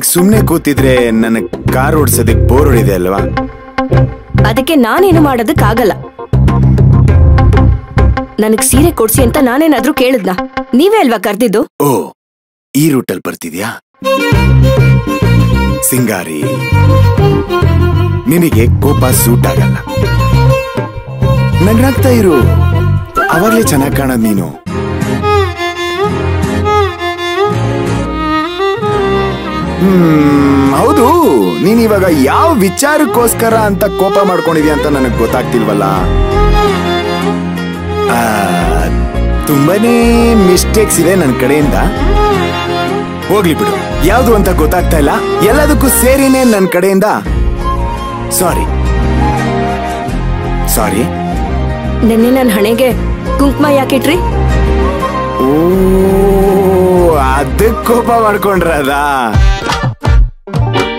ಹಿಂಗ್ ಸುಮ್ನೆ ಕೂತಿದ್ರೆ ನನ್ನ ಕಾರ್ ಓಡಿಸೋದಕ್ಕೆ ಬೋರ್ ಹೊಡಿದೆ ಅಲ್ವಾ? ಅದಕ್ಕೆ ನಾನೇನು ಮಾಡೋದಕ್ಕಾಗಲ್ಲ. ನನಗ್ ಸೀರೆ ಕೊಡ್ಸಿ ಅಂತ ನಾನೇನಾದ್ರೂ ಕೇಳಿದ್ನಾ? ನೀವೇ ಅಲ್ವಾ ಕರ್ದಿದ್ದು? ಓ, ಈ ರೂಟಲ್ಲಿ ಬರ್ತಿದ್ಯಾ? ಸಿಂಗಾರಿ, ನಿನಗೆ ಕೋಪ ಸೂಟ್ ಆಗಲ್ಲ. ನಗ್ನಾಗ್ತಾ ಇರು, ಅವಾಗ್ಲೇ ಚೆನ್ನಾಗ್ ಕಾಣೋದ್ ನೀನು. ಹೌದು, ನೀನ್ ಇವಾಗ ಯಾವ ವಿಚಾರಕ್ಕೋಸ್ಕರ ಅಂತ ಕೋಪ ಮಾಡ್ಕೊಂಡಿದ್ಯಾ ಅಂತ ನನಗ್ ಗೊತ್ತಾಗ್ತಿಲ್ವಲ್ಲ. ತುಂಬಾನೇ ಮಿಸ್ಟೇಕ್ಸ್ ಇದೆ ನನ್ನ ಕಡೆಯಿಂದ. ಹೋಗ್ಲಿ ಬಿಡು, ಯಾವ್ದು ಅಂತ ಗೊತ್ತಾಗ್ತಾ ಇಲ್ಲ. ಎಲ್ಲದಕ್ಕೂ ಸೇರಿನೇ ನನ್ನ ಕಡೆಯಿಂದ ಸಾರಿ. ಸಾರಿ. ನಿನ್ನೆ ನನ್ನ ಹಣೆಗೆ ಕುಂಕುಮ ಯಾಕಿಟ್ರಿ? ಓ, ಅದಕ್ಕೆ ಕೋಪ ಮಾಡ್ಕೊಂಡ್ರದ?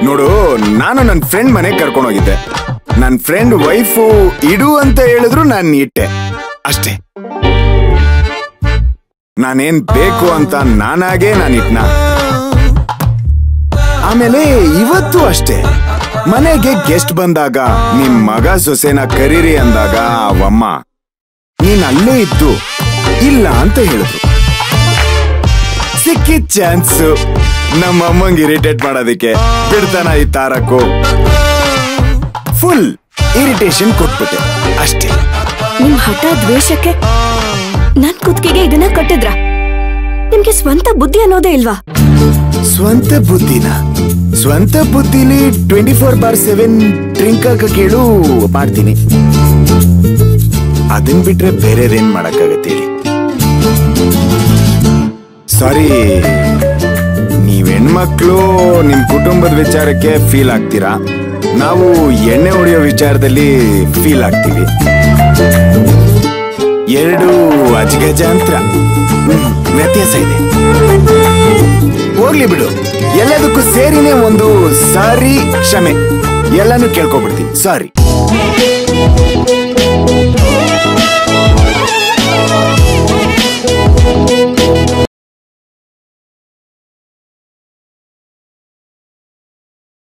ನೋಡು, ನಾನು ನನ್ನ ಫ್ರೆಂಡ್ ಮನೆಗೆ ಕರ್ಕೊಂಡು ಹೋಗಿದ್ದೆ. ನನ್ನ ಫ್ರೆಂಡ್ ವೈಫು ಇಡು ಅಂತ ಹೇಳಿದ್ರು ನಾನು ಇಟ್ಟೆ ಅಷ್ಟೇ. ನಾನೇನ್ ಬೇಕು ಅಂತ ನಾನಾಗೆ ನಾನಿಟ್ನ. ಆಮೇಲೆ ಇವತ್ತು ಅಷ್ಟೇ, ಮನೆಗೆ ಗೆಸ್ಟ್ ಬಂದಾಗ ನಿಮ್ ಮಗ ಸೊಸೆನ ಕರೀರಿ ಅಂದಾಗ ಅವಮ್ಮ ನೀನ್ ಅಲ್ಲೇ ಇದ್ದು ಇಲ್ಲ ಅಂತ ಹೇಳಿದ್ರು. ಸಿಕ್ಕಿದ ಚಾನ್ಸು ನಮ್ಮ ಅಮ್ಮಂಗೆ ಇರಿಟೇಟ್ ಮಾಡೋದಕ್ಕೆ ಬಿಡ್ತಾನ ಈ ತಾರಕು. ಫುಲ್ ಇರಿಟೇಷನ್ ಕೊಟ್ಬಿಟ್ಟೆ ಅಷ್ಟೇ. ನಿಮ್ ಹಠ ದ್ವೇಷಕ್ಕೆ ನನ್ ಕುತ್ತಿಗೆಗೆ ಇದನ್ನ ಕಟ್ಟಿದ್ರ? ನಿಮ್ಗೆ ಸ್ವಂತ ಬುದ್ಧಿ ಅನ್ನೋದೇ ಇಲ್ವಾ? ಸ್ವಂತ ಬುದ್ಧಿನ? ಸ್ವಂತ ಬುದ್ಧಿಲಿ 24/7 ಡ್ರಿಂಕ್ ಹಾಕ ಕೇಳು ಮಾಡ್ತೀನಿ. ಅದನ್ ಬಿಟ್ರೆ ಬೇರೆದೇನ್ ಮಾಡಕ್ಕಾಗತ್ತೆ ಹೇಳಿ? ಸಾರಿ, ನೀವ್ ಹೆಣ್ಮಕ್ಳು ನಿಮ್ ಕುಟುಂಬದ ವಿಚಾರಕ್ಕೆ ಫೀಲ್ ಆಗ್ತೀರಾ, ನಾವು ಎಣ್ಣೆ ಹೊಡೆಯೋ ವಿಚಾರದಲ್ಲಿ ಫೀಲ್ ಆಗ್ತೀವಿ. ಎರಡು ಅಜಗಜಾಂತರ ವ್ಯತ್ಯಾಸ ಇದೆ. ಹೋಗ್ಲಿ ಬಿಡು, ಎಲ್ಲದಕ್ಕೂ ಸೇರಿನೇ ಒಂದು ಸಾರಿ ಕ್ಷಮೆ ಎಲ್ಲಾನು ಕೇಳ್ಕೊಬಿಡ್ತೀನಿ. ಸಾರಿ.